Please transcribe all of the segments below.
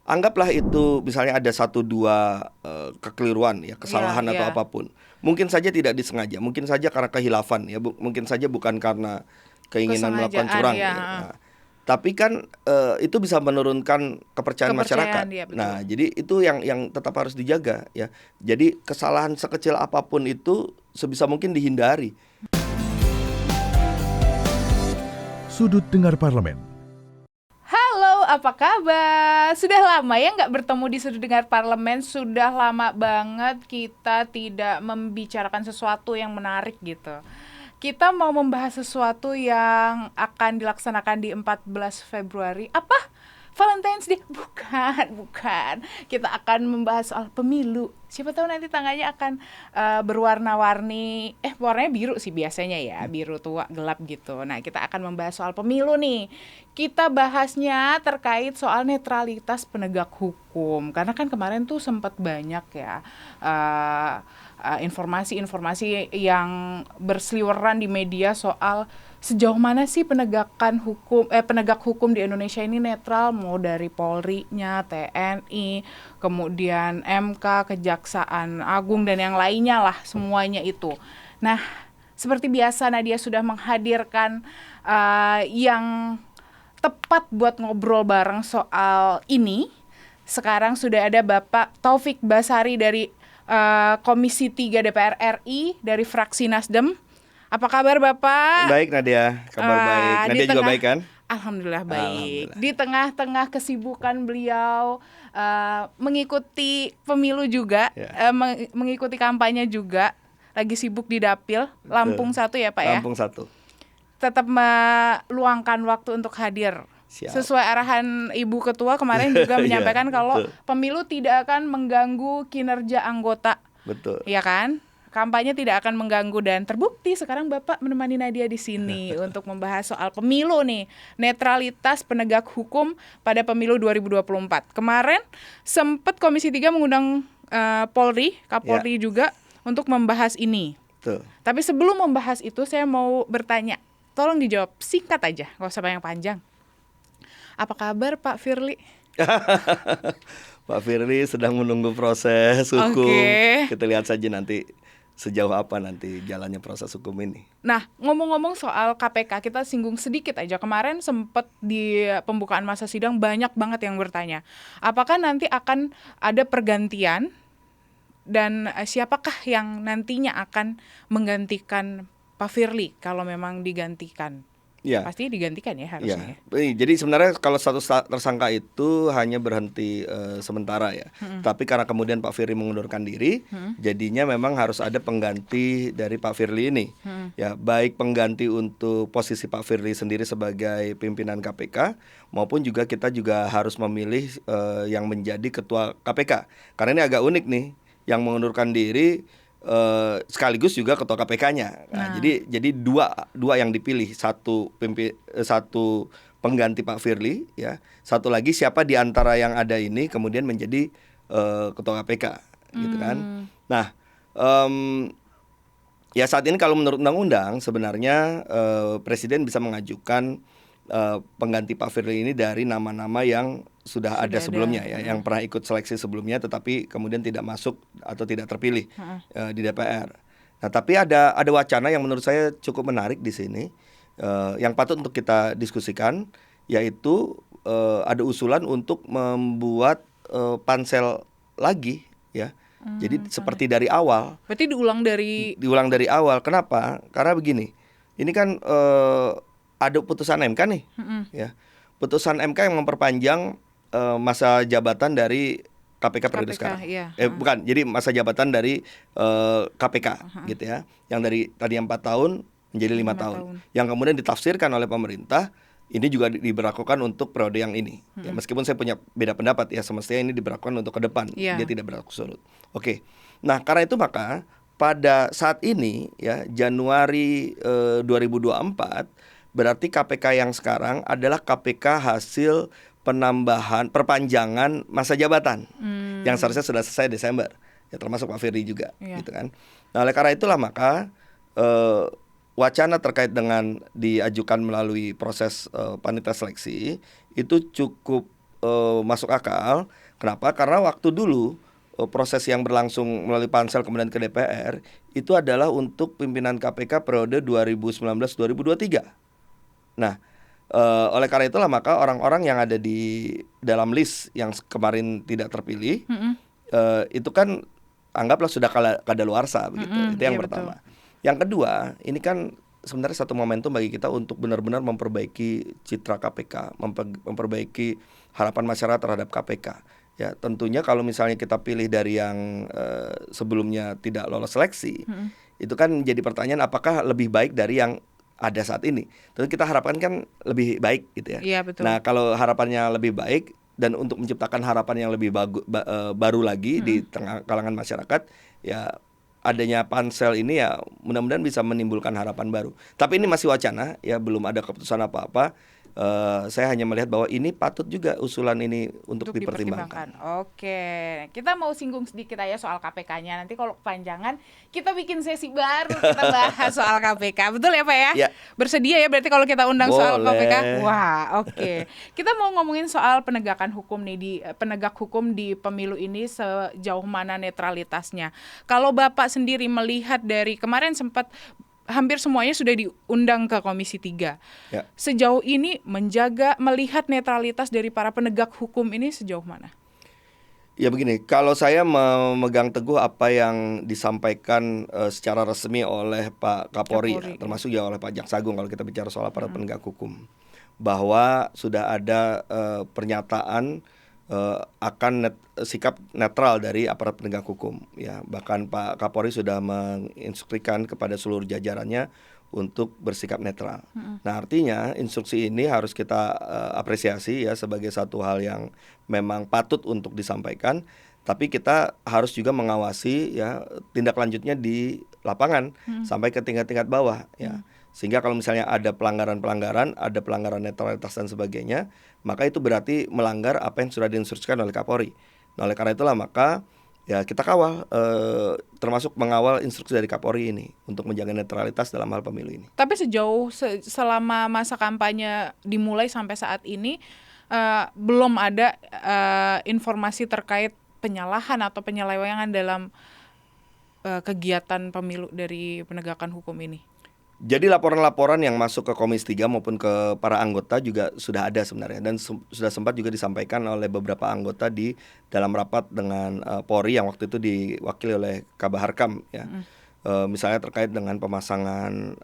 Anggaplah itu misalnya ada satu dua kekeliruan ya, kesalahan Iya, atau iya. apapun. Mungkin saja tidak disengaja, mungkin saja karena khilafan ya, mungkin saja bukan karena keinginan melakukan Kesengajaan curang ya. ya. Nah, tapi kan itu bisa menurunkan kepercayaan masyarakat. Kepercayaan dia betul. Nah, jadi itu yang tetap harus dijaga ya. Jadi kesalahan sekecil apapun itu sebisa mungkin dihindari. Sudut Dengar Parlemen. Halo, apa kabar? Sudah lama ya nggak bertemu di Sudut Dengar Parlemen. Sudah lama banget kita tidak membicarakan sesuatu yang menarik gitu. Kita mau membahas sesuatu yang akan dilaksanakan di 14 Februari. Apa? Valentine's Day? Bukan. Kita akan membahas soal pemilu. Siapa tahu nanti tangannya akan berwarna-warni. Warnanya biru sih biasanya ya, biru tua gelap gitu. Nah, kita akan membahas soal pemilu nih. Kita bahasnya terkait soal netralitas penegak hukum. Karena kan kemarin tuh sempat banyak ya informasi-informasi yang berseliweran di media soal sejauh mana sih penegak hukum di Indonesia ini netral, mau dari Polri-nya, TNI, kemudian MK, Kejaksaan Agung dan yang lainnya lah, semuanya itu. Nah, seperti biasa Nadia sudah menghadirkan yang tepat buat ngobrol bareng soal ini. Sekarang sudah ada Bapak Taufik Basari dari Komisi 3 DPR RI dari fraksi Nasdem. Apa kabar Bapak? Baik Nadia, kabar baik. Nadia juga baik kan? Alhamdulillah baik. Alhamdulillah. Di tengah-tengah kesibukan beliau mengikuti pemilu juga, mengikuti kampanye juga, lagi sibuk di Dapil Lampung 1 ya Pak ya? Lampung 1. Tetap meluangkan waktu untuk hadir. Siap. Sesuai arahan Ibu Ketua kemarin juga menyampaikan kalau pemilu tidak akan mengganggu kinerja anggota. Betul. Ya kan? Kampanye tidak akan mengganggu dan terbukti sekarang Bapak menemani Nadia di sini untuk membahas soal pemilu nih, netralitas penegak hukum pada pemilu 2024. Kemarin sempat Komisi 3 mengundang Polri, Kapolri juga untuk membahas ini. Betul. Tapi sebelum membahas itu saya mau bertanya, tolong dijawab singkat aja, nggak usah panjang-panjang. Apa kabar Pak Firly? Pak Firly sedang menunggu proses hukum. Oke. Kita lihat saja nanti sejauh apa nanti jalannya proses hukum ini. Nah, ngomong-ngomong soal KPK, kita singgung sedikit aja. Kemarin sempat di pembukaan masa sidang banyak banget yang bertanya, apakah nanti akan ada pergantian dan siapakah yang nantinya akan menggantikan Pak Firly kalau memang digantikan? Ya. Pasti digantikan ya harusnya. Ya. Jadi sebenarnya kalau status tersangka itu hanya berhenti sementara ya. Tapi karena kemudian Pak Firly mengundurkan diri, jadinya memang harus ada pengganti dari Pak Firly ini. Ya, baik pengganti untuk posisi Pak Firly sendiri sebagai pimpinan KPK, maupun juga kita juga harus memilih yang menjadi ketua KPK. Karena ini agak unik nih, yang mengundurkan diri sekaligus juga ketua KPK-nya. Nah, jadi dua yang dipilih, satu pengganti Pak Firly ya, satu lagi siapa di antara yang ada ini kemudian menjadi ketua KPK gitu kan. Nah, ya saat ini kalau menurut undang-undang sebenarnya Presiden bisa mengajukan pengganti Pak Firly ini dari nama-nama yang sudah ada sebelumnya ya, yang pernah ikut seleksi sebelumnya tetapi kemudian tidak masuk atau tidak terpilih di DPR. Nah, tapi ada wacana yang menurut saya cukup menarik di sini yang patut untuk kita diskusikan, yaitu ada usulan untuk membuat pansel lagi ya. Jadi seperti dari awal. Berarti diulang dari awal. Kenapa? Karena begini. Ini kan ada putusan MK nih, ya. Putusan MK yang memperpanjang masa jabatan dari KPK periode sekarang. Iya. Bukan, jadi masa jabatan dari KPK gitu ya. Yang dari tadi 4 tahun menjadi 5 tahun. Yang kemudian ditafsirkan oleh pemerintah ini juga diberlakukan untuk periode yang ini. Ya, meskipun saya punya beda pendapat ya, semestinya ini diberlakukan untuk ke depan. Dia tidak berlaku surut. Oke. Nah, karena itu maka pada saat ini ya, Januari 2024, berarti KPK yang sekarang adalah KPK hasil perpanjangan masa jabatan yang seharusnya sudah selesai Desember ya, termasuk Pak Firly juga gitu kan. Nah, oleh karena itulah maka wacana terkait dengan diajukan melalui proses panitia seleksi itu cukup masuk akal. Kenapa? Karena waktu dulu proses yang berlangsung melalui pansel kemudian ke DPR itu adalah untuk pimpinan KPK periode 2019-2023. Nah, oleh karena itulah maka orang-orang yang ada di dalam list yang kemarin tidak terpilih itu kan anggaplah sudah kadaluarsa begitu. Itu yang pertama. Betul. Yang kedua, ini kan sebenarnya satu momentum bagi kita untuk benar-benar memperbaiki citra KPK, memperbaiki harapan masyarakat terhadap KPK. Ya, tentunya kalau misalnya kita pilih dari yang sebelumnya tidak lolos seleksi, itu kan jadi pertanyaan apakah lebih baik dari yang ada saat ini. Tentu kita harapkan kan lebih baik gitu ya. Iya, betul. Nah, kalau harapannya lebih baik dan untuk menciptakan harapan yang lebih baru lagi di tengah kalangan masyarakat, ya adanya pansel ini ya mudah-mudahan bisa menimbulkan harapan baru. Tapi ini masih wacana ya, belum ada keputusan apa-apa. Saya hanya melihat bahwa ini patut juga usulan ini untuk dipertimbangkan. Oke, kita mau singgung sedikit aja soal KPK-nya. Nanti kalau kepanjangan kita bikin sesi baru, kita bahas soal KPK. Betul ya Pak ya? Ya. Bersedia ya berarti kalau kita undang soal Boleh. KPK? Wah, oke. Kita mau ngomongin soal penegakan hukum nih, di penegak hukum di pemilu ini sejauh mana netralitasnya. Kalau Bapak sendiri melihat dari kemarin sempat hampir semuanya sudah diundang ke Komisi 3. Ya. Sejauh ini melihat netralitas dari para penegak hukum ini sejauh mana? Ya begini, kalau saya memegang teguh apa yang disampaikan secara resmi oleh Pak Kapolri. Ya, termasuk ya oleh Pak Jaksa Agung kalau kita bicara soal para penegak hukum, bahwa sudah ada pernyataan akan sikap netral dari aparat penegak hukum. Ya, bahkan Pak Kapolri sudah menginstruksikan kepada seluruh jajarannya untuk bersikap netral. Nah, artinya instruksi ini harus kita apresiasi ya sebagai satu hal yang memang patut untuk disampaikan. Tapi kita harus juga mengawasi ya tindak lanjutnya di lapangan sampai ke tingkat-tingkat bawah ya. Sehingga kalau misalnya ada pelanggaran-pelanggaran, ada pelanggaran netralitas dan sebagainya, maka itu berarti melanggar apa yang sudah diinstruksikan oleh Kapolri. Nah, oleh karena itulah maka ya kita kawal, termasuk mengawal instruksi dari Kapolri ini untuk menjaga netralitas dalam hal pemilu ini. Tapi selama masa kampanye dimulai sampai saat ini belum ada informasi terkait penyalahan atau penyelewengan dalam kegiatan pemilu dari penegakan hukum ini. Jadi laporan-laporan yang masuk ke Komisi 3 maupun ke para anggota juga sudah ada sebenarnya, dan sudah sempat juga disampaikan oleh beberapa anggota di dalam rapat dengan Polri yang waktu itu diwakili oleh Kabahar Kam ya. Misalnya terkait dengan pemasangan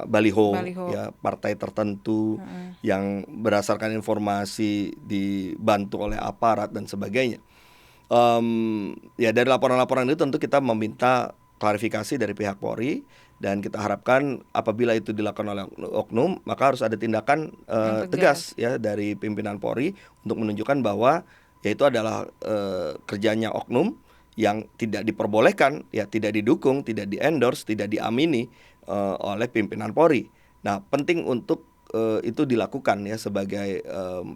baliho ya partai tertentu yang berdasarkan informasi dibantu oleh aparat dan sebagainya. Ya dari laporan-laporan itu tentu kita meminta klarifikasi dari pihak Polri. Dan kita harapkan apabila itu dilakukan oleh oknum, maka harus ada tindakan tegas ya dari pimpinan Polri untuk menunjukkan bahwa ya itu adalah kerjanya oknum yang tidak diperbolehkan, ya tidak didukung, tidak di-endorse, tidak diamini oleh pimpinan Polri. Nah, penting untuk itu dilakukan ya sebagai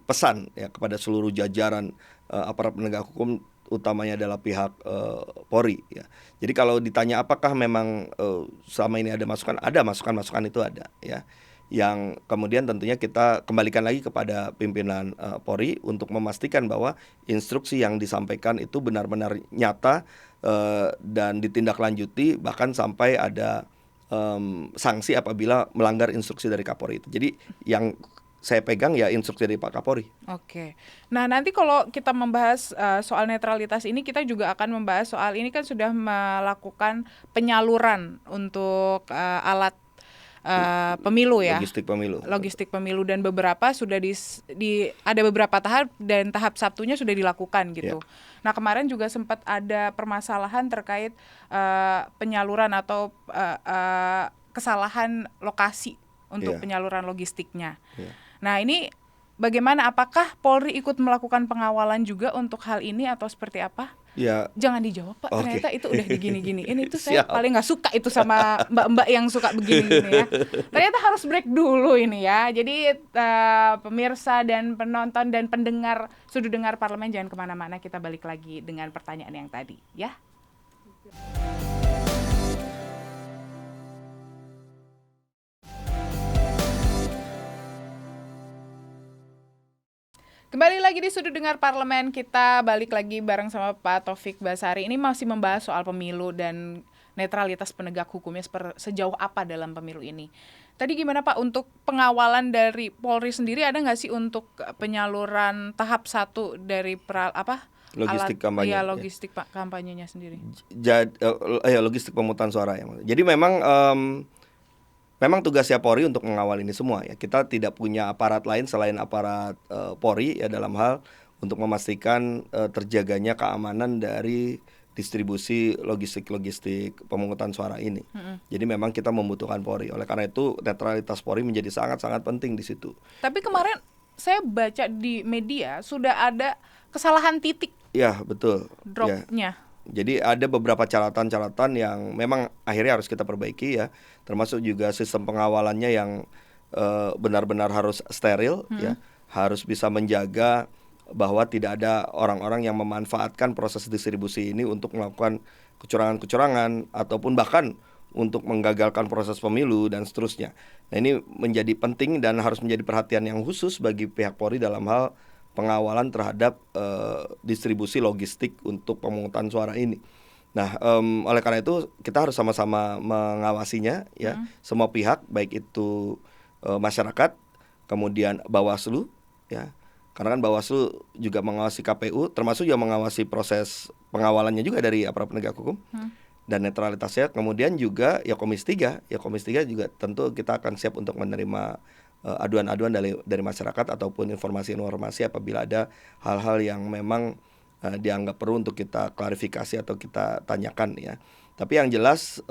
pesan ya kepada seluruh jajaran aparat penegak hukum, utamanya adalah pihak Polri ya. Jadi kalau ditanya apakah memang selama ini ada masukan itu ada ya. Yang kemudian tentunya kita kembalikan lagi kepada pimpinan Polri untuk memastikan bahwa instruksi yang disampaikan itu benar-benar nyata dan ditindaklanjuti, bahkan sampai ada sanksi apabila melanggar instruksi dari Kapolri itu. Jadi yang saya pegang ya instruksi dari Pak Kapolri. Oke. Nah, nanti kalau kita membahas soal netralitas ini, kita juga akan membahas soal ini kan sudah melakukan penyaluran untuk alat pemilu ya. Logistik pemilu dan beberapa sudah ada beberapa tahap dan tahap Sabtunya sudah dilakukan gitu. Nah, kemarin juga sempat ada permasalahan terkait penyaluran atau kesalahan lokasi untuk penyaluran logistiknya. Nah, ini bagaimana? Apakah Polri ikut melakukan pengawalan juga untuk hal ini atau seperti apa? Ya. Jangan dijawab Pak, ternyata itu udah digini-giniin. Itu saya paling gak suka itu sama mbak-mbak yang suka begini-gini ya. Ternyata harus break dulu ini ya. Jadi pemirsa dan penonton dan pendengar Sudut Dengar Parlemen jangan kemana-mana, kita balik lagi dengan pertanyaan yang tadi ya. Kembali lagi di Sudut Dengar Parlemen, kita balik lagi bareng sama Pak Taufik Basari. Ini masih membahas soal pemilu dan netralitas penegak hukumnya sejauh apa dalam pemilu ini. Tadi gimana Pak untuk pengawalan dari Polri sendiri, ada nggak sih untuk penyaluran tahap 1 dari Logistik kampanye. Iya, logistik Pak kampanyenya sendiri. Logistik pemungutan suara ya. Jadi memang tugasnya Polri untuk mengawal ini semua ya. Kita tidak punya aparat lain selain aparat Polri ya dalam hal untuk memastikan terjaganya keamanan dari distribusi logistik pemungutan suara ini. Jadi memang kita membutuhkan Polri. Oleh karena itu netralitas Polri menjadi sangat-sangat penting di situ. Tapi kemarin saya baca di media sudah ada kesalahan titik. Ya, betul. Dropnya. Ya. Jadi ada beberapa catatan yang memang akhirnya harus kita perbaiki ya, termasuk juga sistem pengawalannya yang benar-benar harus steril ya, harus bisa menjaga bahwa tidak ada orang-orang yang memanfaatkan proses distribusi ini untuk melakukan kecurangan-kecurangan ataupun bahkan untuk menggagalkan proses pemilu dan seterusnya. Nah, ini menjadi penting dan harus menjadi perhatian yang khusus bagi pihak Polri dalam hal pengawalan terhadap distribusi logistik untuk pemungutan suara ini. Nah, oleh karena itu kita harus sama-sama mengawasinya ya, semua pihak baik itu masyarakat, kemudian Bawaslu ya. Karena kan Bawaslu juga mengawasi KPU, termasuk juga mengawasi proses pengawalannya juga dari aparat penegak hukum. Dan netralitasnya, kemudian juga ya Komisi 3 juga tentu kita akan siap untuk menerima aduan-aduan dari masyarakat ataupun informasi-informasi apabila ada hal-hal yang memang dianggap perlu untuk kita klarifikasi atau kita tanyakan ya. Tapi yang jelas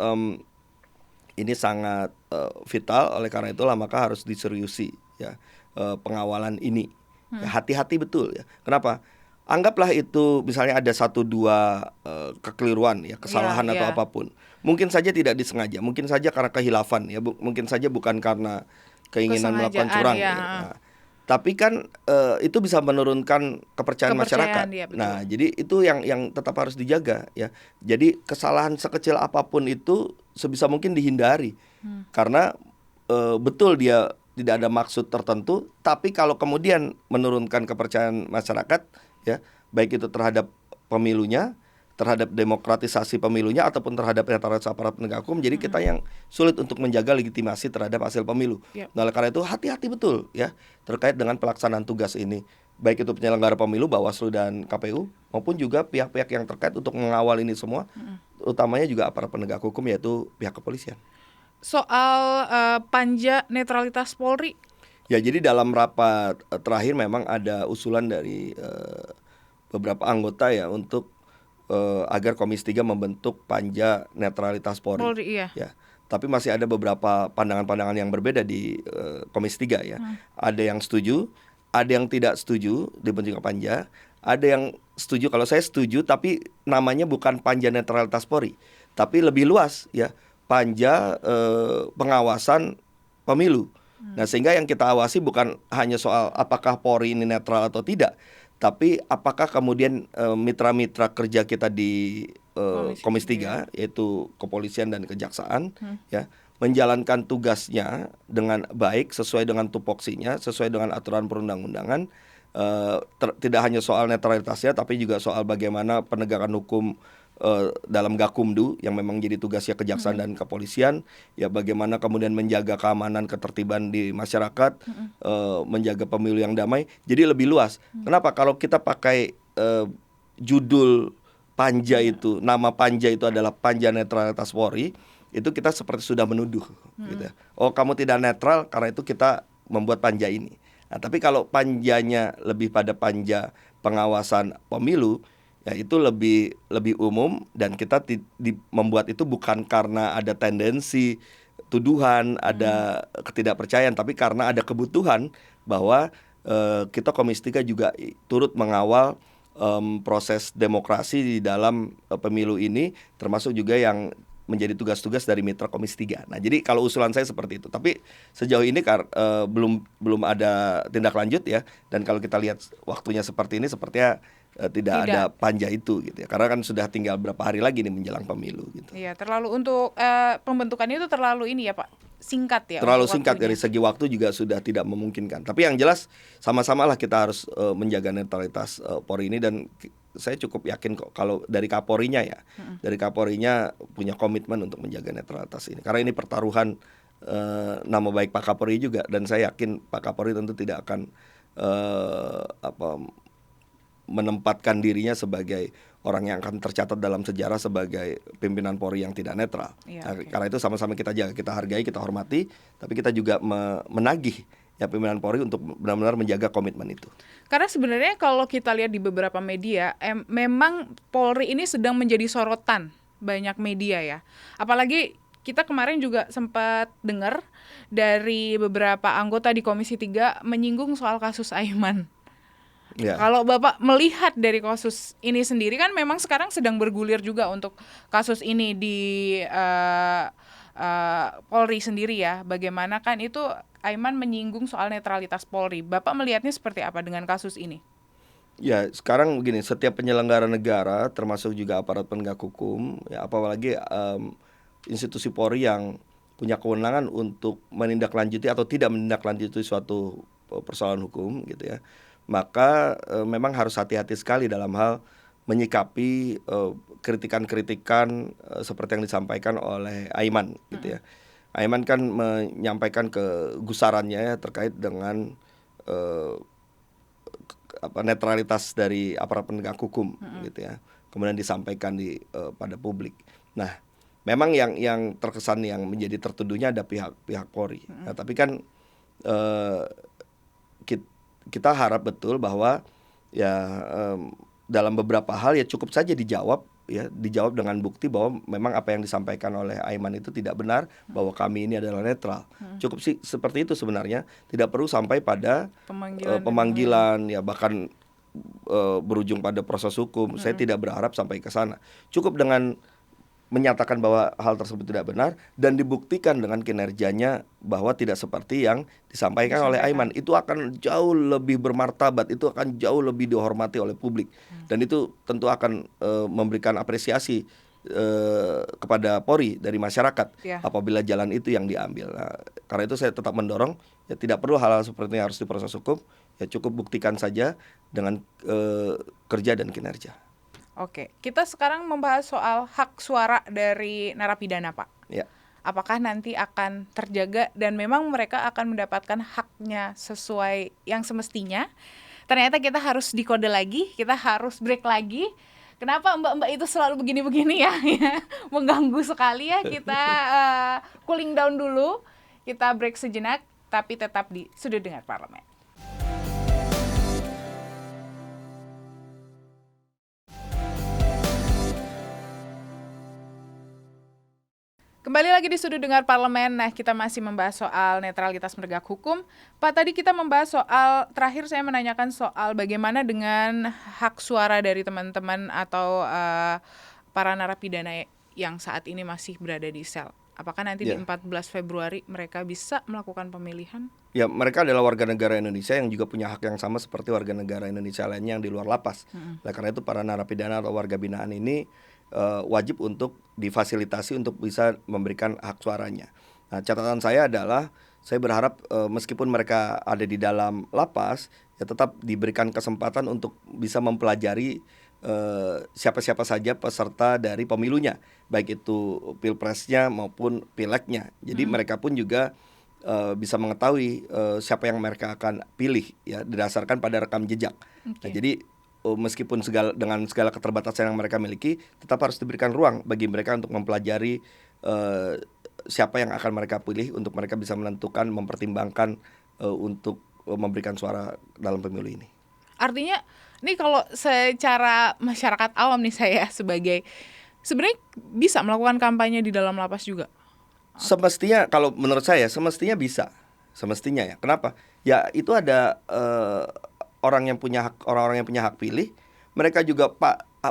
ini sangat vital, oleh karena itulah maka harus diseriusi ya pengawalan ini. Ya, hati-hati betul ya. Kenapa? Anggaplah itu misalnya ada 1-2 kekeliruan ya, kesalahan atau apapun. Mungkin saja tidak disengaja, mungkin saja karena kehilafan ya, mungkin saja bukan karena keinginan melakukan curang ya. Nah, tapi kan itu bisa menurunkan kepercayaan masyarakat. Ya, nah, jadi itu yang tetap harus dijaga ya. Jadi kesalahan sekecil apapun itu sebisa mungkin dihindari. Karena betul dia tidak ada maksud tertentu, tapi kalau kemudian menurunkan kepercayaan masyarakat ya, baik itu terhadap pemilunya, terhadap demokratisasi pemilunya ataupun terhadap netralitas aparat penegak hukum, jadi kita yang sulit untuk menjaga legitimasi terhadap hasil pemilu. Nah, oleh karena itu hati-hati betul ya terkait dengan pelaksanaan tugas ini, baik itu penyelenggara pemilu, Bawaslu dan KPU, maupun juga pihak-pihak yang terkait untuk mengawal ini semua, utamanya juga aparat penegak hukum yaitu pihak kepolisian. Soal panja netralitas Polri. Ya, jadi dalam rapat terakhir memang ada usulan dari beberapa anggota ya untuk agar Komisi 3 membentuk panja netralitas Polri. Iya. Ya. Tapi masih ada beberapa pandangan-pandangan yang berbeda di Komisi 3 ya. Ada yang setuju, ada yang tidak setuju dibentuknya panja, ada yang setuju. Kalau saya setuju tapi namanya bukan panja netralitas Polri, tapi lebih luas ya, panja pengawasan pemilu. Nah, sehingga yang kita awasi bukan hanya soal apakah Polri ini netral atau tidak, tapi apakah kemudian mitra-mitra kerja kita di Komisi 3 yaitu kepolisian dan kejaksaan ya menjalankan tugasnya dengan baik sesuai dengan tupoksinya, sesuai dengan aturan perundang-undangan, tidak hanya soal netralitasnya tapi juga soal bagaimana penegakan hukum dalam Gakumdu yang memang jadi tugasnya kejaksaan dan kepolisian ya, bagaimana kemudian menjaga keamanan ketertiban di masyarakat, menjaga pemilu yang damai, jadi lebih luas. Kenapa? Kalau kita pakai judul panja itu, nama panja itu adalah panja netralitas Polri, itu kita seperti sudah menuduh gitu. Oh, kamu tidak netral, karena itu kita membuat panja ini. Nah, tapi kalau panjanya lebih pada panja pengawasan pemilu, ya itu lebih umum, dan kita membuat itu bukan karena ada tendensi tuduhan, ada ketidakpercayaan, tapi karena ada kebutuhan bahwa kita Komisi 3 juga turut mengawal proses demokrasi di dalam pemilu ini, termasuk juga yang menjadi tugas-tugas dari mitra Komisi 3. Nah, jadi kalau usulan saya seperti itu. Tapi sejauh ini belum ada tindak lanjut ya. Dan kalau kita lihat waktunya seperti ini, sepertinya tidak ada panja itu gitu ya. Karena kan sudah tinggal berapa hari lagi nih menjelang pemilu gitu. Iya, terlalu untuk pembentukannya itu terlalu ini ya Pak. singkat ya. Terlalu untuk singkat, waktunya. dari segi waktu juga sudah tidak memungkinkan. Tapi yang jelas sama-samalah kita harus menjaga netralitas Polri ini, dan saya cukup yakin kok kalau dari Kapolrinya ya, dari Kapolrinya punya komitmen untuk menjaga netralitas ini. Karena ini pertaruhan nama baik Pak Kapolri juga, dan saya yakin Pak Kapolri tentu tidak akan menempatkan dirinya sebagai orang yang akan tercatat dalam sejarah sebagai pimpinan Polri yang tidak netral. Iya, Nah, oke. karena itu sama-sama kita jaga, kita hargai, kita hormati, tapi kita juga menagih ya pimpinan Polri untuk benar-benar menjaga komitmen itu. Karena sebenarnya kalau kita lihat di beberapa media, memang Polri ini sedang menjadi sorotan banyak media ya. Apalagi kita kemarin juga sempat dengar dari beberapa anggota di Komisi 3 menyinggung soal kasus Aiman. Ya. Kalau Bapak melihat dari kasus ini sendiri, kan memang sekarang sedang bergulir juga untuk kasus ini di Polri sendiri ya. Bagaimana kan itu Aiman menyinggung soal netralitas Polri. Bapak melihatnya seperti apa dengan kasus ini? Ya, sekarang begini, setiap penyelenggara negara termasuk juga aparat penegak hukum, ya apalagi institusi Polri yang punya kewenangan untuk menindaklanjuti atau tidak menindaklanjuti suatu persoalan hukum gitu ya. Maka memang harus hati-hati sekali dalam hal menyikapi kritikan-kritikan seperti yang disampaikan oleh Aiman gitu ya. Aiman kan menyampaikan kegusarannya ya, terkait dengan netralitas dari aparat penegak hukum gitu ya. Kemudian disampaikan pada publik. Nah, memang yang terkesan yang menjadi tertuduhnya ada pihak Polri. Nah, tapi kan kita harap betul bahwa ya dalam beberapa hal ya cukup saja dijawab dengan bukti bahwa memang apa yang disampaikan oleh Aiman itu tidak benar, bahwa kami ini adalah netral. Cukup sih seperti itu sebenarnya, tidak perlu sampai pada pemanggilan ya, bahkan berujung pada proses hukum. Saya tidak berharap sampai ke sana. Cukup dengan menyatakan bahwa hal tersebut tidak benar dan dibuktikan dengan kinerjanya bahwa tidak seperti yang disampaikan oleh Aiman, itu akan jauh lebih bermartabat, itu akan jauh lebih dihormati oleh publik, dan itu tentu akan memberikan apresiasi kepada Polri dari masyarakat apabila jalan itu yang diambil. Nah, karena itu saya tetap mendorong ya, tidak perlu hal-hal seperti ini harus diproses hukum, ya cukup buktikan saja dengan kerja dan kinerja. Oke, kita sekarang membahas soal hak suara dari narapidana, Pak. Ya. Apakah nanti akan terjaga dan memang mereka akan mendapatkan haknya sesuai yang semestinya? Ternyata kita harus dikode lagi, kita harus break lagi. Kenapa mbak-mbak itu selalu begini-begini ya? Mengganggu sekali ya. Kita cooling down dulu, kita break sejenak, tapi tetap di Sudut Dengar Parlemen. Kembali lagi di Sudut Dengar Parlemen. Nah, kita masih membahas soal netralitas penegak hukum. Pak, tadi kita membahas soal, terakhir saya menanyakan soal bagaimana dengan hak suara dari teman-teman atau para narapidana yang saat ini masih berada di sel. Apakah nanti di 14 Februari mereka bisa melakukan pemilihan? Ya, mereka adalah warga negara Indonesia yang juga punya hak yang sama seperti warga negara Indonesia lainnya yang di luar lapas. Nah, karena itu para narapidana atau warga binaan ini wajib untuk difasilitasi untuk bisa memberikan hak suaranya. Nah, catatan saya adalah saya berharap meskipun mereka ada di dalam lapas, ya tetap diberikan kesempatan untuk bisa mempelajari siapa-siapa saja peserta dari pemilunya, baik itu pilpresnya maupun pileknya. Jadi mereka pun juga bisa mengetahui siapa yang mereka akan pilih ya, didasarkan pada rekam jejak. Nah, jadi meskipun dengan segala keterbatasan yang mereka miliki, tetap harus diberikan ruang bagi mereka untuk mempelajari siapa yang akan mereka pilih untuk mereka bisa menentukan, mempertimbangkan untuk memberikan suara dalam pemilu ini. Artinya, ini kalau secara masyarakat awam nih saya sebagai, sebenarnya bisa melakukan kampanye di dalam lapas juga? Semestinya, kalau menurut saya, semestinya bisa. Semestinya ya. Kenapa? Ya itu ada orang-orang yang punya hak pilih, mereka juga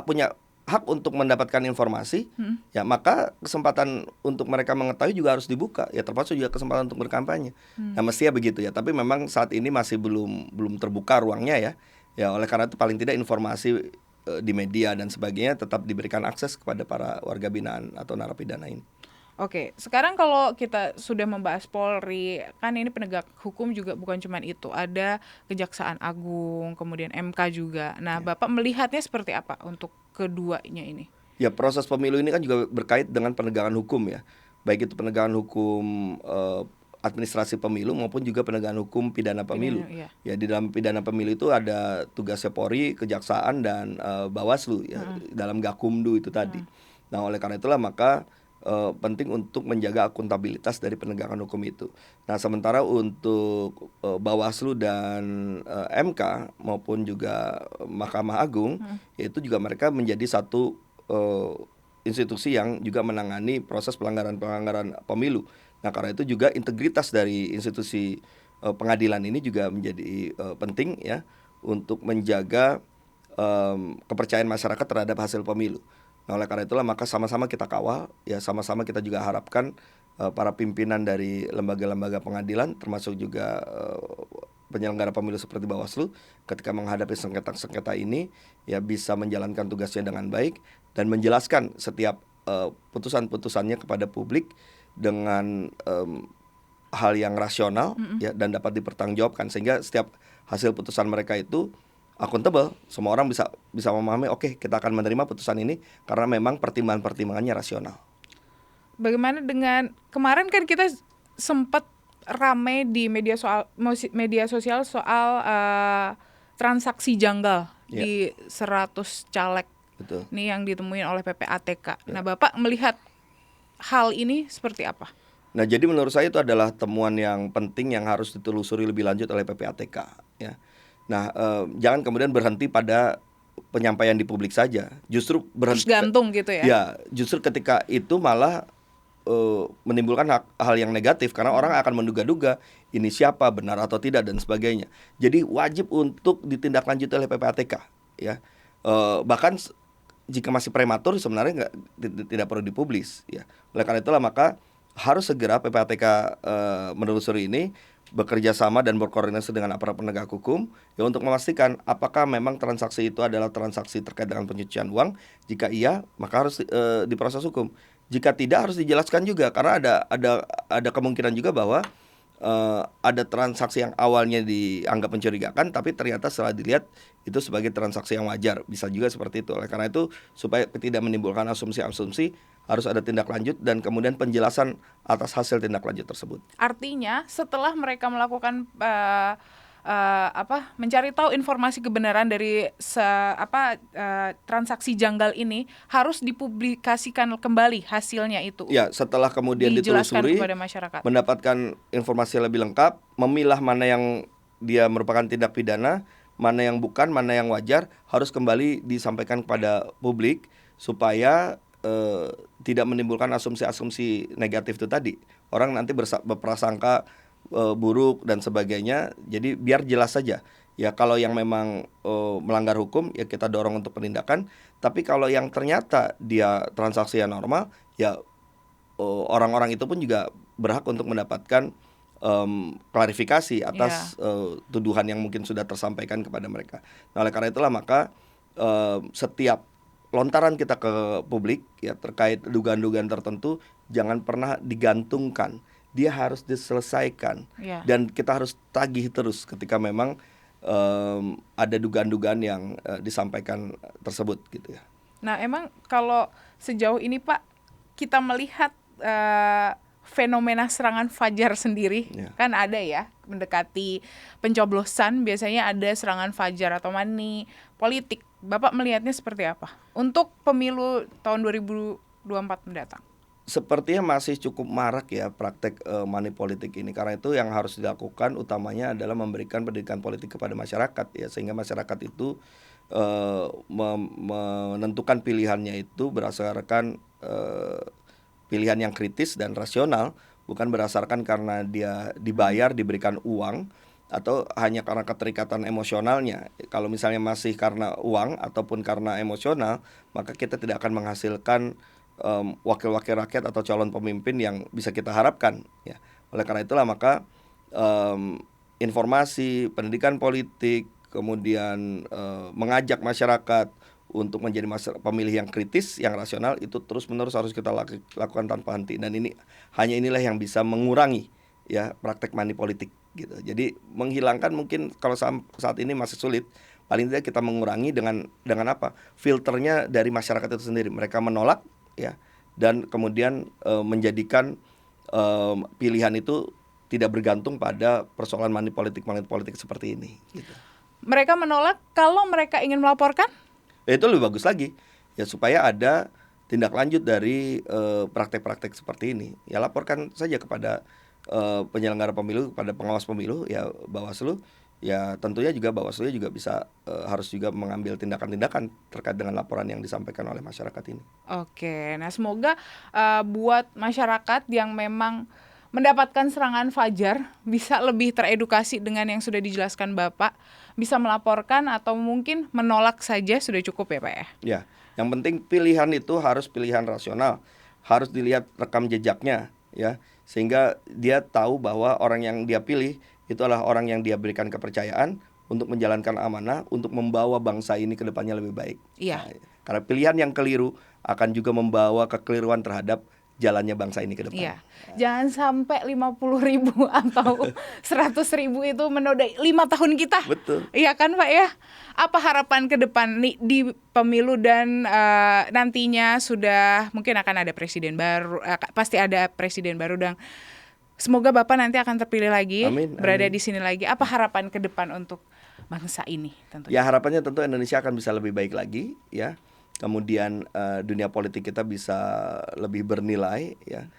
punya hak untuk mendapatkan informasi, ya maka kesempatan untuk mereka mengetahui juga harus dibuka, ya termasuk juga kesempatan untuk berkampanye. Nah, mestinya begitu ya. Tapi memang saat ini masih belum terbuka ruangnya ya. Ya oleh karena itu paling tidak informasi di media dan sebagainya tetap diberikan akses kepada para warga binaan atau narapidana ini. Oke, sekarang kalau kita sudah membahas Polri, kan ini penegak hukum juga bukan cuma itu, ada Kejaksaan Agung, kemudian MK juga. Nah, Bapak melihatnya seperti apa untuk keduanya ini? Ya, proses pemilu ini kan juga berkait dengan penegakan hukum ya. Baik itu penegakan hukum administrasi pemilu maupun juga penegakan hukum pidana pemilu. Iya. Ya, di dalam pidana pemilu itu ada tugasnya Polri, Kejaksaan dan Bawaslu ya, dalam Gakumdu itu tadi. Nah, oleh karena itulah maka penting untuk menjaga akuntabilitas dari penegakan hukum itu. Nah, sementara untuk Bawaslu dan MK maupun juga Mahkamah Agung, yaitu juga mereka menjadi satu institusi yang juga menangani proses pelanggaran pemilu. Nah, karena itu juga integritas dari institusi pengadilan ini juga menjadi penting ya untuk menjaga kepercayaan masyarakat terhadap hasil pemilu. Nah, oleh karena itulah maka sama-sama kita kawal ya, sama-sama kita juga harapkan para pimpinan dari lembaga-lembaga pengadilan termasuk juga penyelenggara pemilu seperti Bawaslu ketika menghadapi sengketa-sengketa ini ya bisa menjalankan tugasnya dengan baik dan menjelaskan setiap putusan-putusannya kepada publik dengan hal yang rasional ya dan dapat dipertanggungjawabkan sehingga setiap hasil putusan mereka itu akuntabel, semua orang bisa memahami oke, kita akan menerima putusan ini karena memang pertimbangan-pertimbangannya rasional. Bagaimana dengan kemarin kan kita sempat ramai di media sosial soal transaksi janggal di 100 caleg. Betul. Ini yang ditemuin oleh PPATK. Nah, Bapak melihat hal ini seperti apa? Nah, jadi menurut saya itu adalah temuan yang penting yang harus ditelusuri lebih lanjut oleh PPATK ya. Nah, jangan kemudian berhenti pada penyampaian di publik saja. Justru berhenti terus gantung gitu ya. Ya, justru ketika itu malah menimbulkan hal yang negatif karena orang akan menduga-duga ini siapa, benar atau tidak dan sebagainya. Jadi wajib untuk ditindaklanjuti oleh PPATK ya. Bahkan jika masih prematur sebenarnya tidak perlu dipublis ya. Oleh karena itulah maka harus segera PPATK menelusuri ini, bekerja sama dan berkoordinasi dengan aparat penegak hukum ya untuk memastikan apakah memang transaksi itu adalah transaksi terkait dengan pencucian uang. Jika iya, maka harus diproses hukum. Jika tidak, harus dijelaskan juga karena ada kemungkinan juga bahwa ada transaksi yang awalnya dianggap mencurigakan tapi ternyata setelah dilihat itu sebagai transaksi yang wajar. Bisa juga seperti itu. Oleh karena itu supaya tidak menimbulkan asumsi-asumsi harus ada tindak lanjut dan kemudian penjelasan atas hasil tindak lanjut tersebut. Artinya setelah mereka melakukan mencari tahu informasi kebenaran dari transaksi janggal ini harus dipublikasikan kembali hasilnya itu. Ya, setelah kemudian dijelaskan ditelusuri, kepada masyarakat, mendapatkan informasi lebih lengkap, memilah mana yang dia merupakan tindak pidana, mana yang bukan, mana yang wajar, harus kembali disampaikan kepada publik supaya tidak menimbulkan asumsi-asumsi negatif itu tadi. Orang nanti berprasangka buruk dan sebagainya. Jadi biar jelas saja. Ya kalau yang memang melanggar hukum ya kita dorong untuk penindakan. Tapi kalau yang ternyata dia transaksi yang normal, ya orang-orang itu pun juga berhak untuk mendapatkan klarifikasi atas tuduhan yang mungkin sudah tersampaikan kepada mereka. Nah, oleh karena itulah maka setiap lontaran kita ke publik ya terkait dugaan-dugaan tertentu jangan pernah digantungkan. Dia harus diselesaikan dan kita harus tagih terus ketika memang ada dugaan-dugaan yang disampaikan tersebut gitu ya. Nah, emang kalau sejauh ini Pak kita melihat fenomena serangan fajar sendiri kan ada ya, mendekati pencoblosan biasanya ada serangan fajar atau money politik. Bapak melihatnya seperti apa untuk pemilu tahun 2024 mendatang? Sepertinya masih cukup marak ya praktek money politik ini. Karena itu yang harus dilakukan utamanya adalah memberikan pendidikan politik kepada masyarakat ya, sehingga masyarakat itu menentukan pilihannya itu berdasarkan pilihan yang kritis dan rasional, bukan berdasarkan karena dia dibayar, diberikan uang, atau hanya karena keterikatan emosionalnya. Kalau misalnya masih karena uang ataupun karena emosional, maka kita tidak akan menghasilkan wakil-wakil rakyat atau calon pemimpin yang bisa kita harapkan ya. Oleh karena itulah maka informasi, pendidikan politik, kemudian mengajak masyarakat untuk menjadi pemilih yang kritis, yang rasional, itu terus-menerus harus kita lakukan tanpa henti. Dan inilah yang bisa mengurangi ya praktek money politik gitu. Jadi menghilangkan, mungkin kalau saat ini masih sulit, paling tidak kita mengurangi dengan apa? Filternya dari masyarakat itu sendiri. Mereka menolak ya, dan kemudian menjadikan pilihan itu tidak bergantung pada persoalan money politik seperti ini gitu. Mereka menolak kalau mereka ingin melaporkan? Ya, itu lebih bagus lagi ya, supaya ada tindak lanjut dari praktek-praktek seperti ini. Ya laporkan saja kepada penyelenggara pemilu, kepada pengawas pemilu ya, Bawaslu. Ya tentunya juga Bawaslu juga bisa harus juga mengambil tindakan-tindakan terkait dengan laporan yang disampaikan oleh masyarakat ini. Oke, nah semoga buat masyarakat yang memang mendapatkan serangan fajar bisa lebih teredukasi dengan yang sudah dijelaskan Bapak, bisa melaporkan atau mungkin menolak saja sudah cukup ya Pak ya? Ya, yang penting pilihan itu harus pilihan rasional, harus dilihat rekam jejaknya ya, sehingga dia tahu bahwa orang yang dia pilih itu adalah orang yang dia berikan kepercayaan untuk menjalankan amanah, untuk membawa bangsa ini ke depannya lebih baik. Iya. Nah, karena pilihan yang keliru akan juga membawa kekeliruan terhadap jalannya bangsa ini ke depan. Iya. Jangan sampai 50.000 atau 100.000 itu menodai 5 tahun kita. Betul. Iya kan Pak ya? Apa harapan ke depan nih di pemilu dan nantinya sudah mungkin akan ada presiden baru, pasti ada presiden baru, dan semoga Bapak nanti akan terpilih lagi, Amin, berada amin. di sini lagi. Apa harapan ke depan untuk bangsa ini tentunya? Ya harapannya tentu Indonesia akan bisa lebih baik lagi ya. Kemudian dunia politik kita bisa lebih bernilai ya.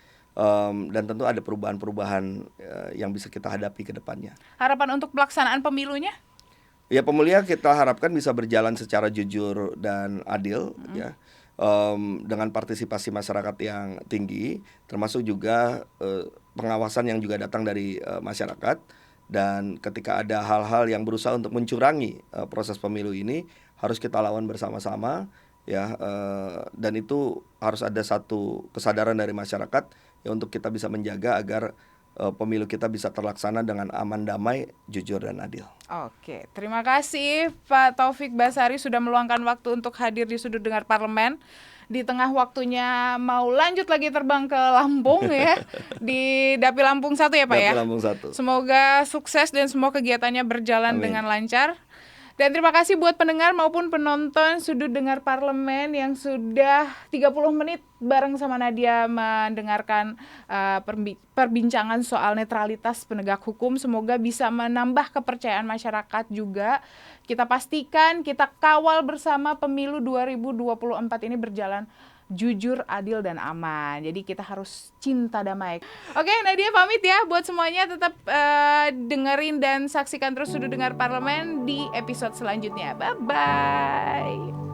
Dan tentu ada perubahan-perubahan yang bisa kita hadapi ke depannya. Harapan untuk pelaksanaan pemilunya? Ya pemilu kita harapkan bisa berjalan secara jujur dan adil ya. Dengan partisipasi masyarakat yang tinggi, termasuk juga pengawasan yang juga datang dari masyarakat. Dan ketika ada hal-hal yang berusaha untuk mencurangi proses pemilu ini, harus kita lawan bersama-sama ya, dan itu harus ada satu kesadaran dari masyarakat ya, untuk kita bisa menjaga agar pemilu kita bisa terlaksana dengan aman, damai, jujur dan adil. Oke, terima kasih Pak Taufik Basari sudah meluangkan waktu untuk hadir di Sudut Dengar Parlemen. Di tengah waktunya mau lanjut lagi terbang ke Lampung ya, di Dapil Lampung 1 ya Pak ya. Dapil Lampung 1. Semoga sukses dan semua kegiatannya berjalan Amin. dengan lancar. Dan terima kasih buat pendengar maupun penonton Sudut Dengar Parlemen yang sudah 30 menit bareng sama Nadia mendengarkan perbincangan soal netralitas penegak hukum. Semoga bisa menambah kepercayaan masyarakat juga. Kita pastikan, kita kawal bersama pemilu 2024 ini berjalan jujur, adil, dan aman. Jadi kita harus cinta damai. Oke, Nadia pamit ya. Buat semuanya tetap dengerin dan saksikan terus Sudut Dengar Parlemen di episode selanjutnya. Bye-bye.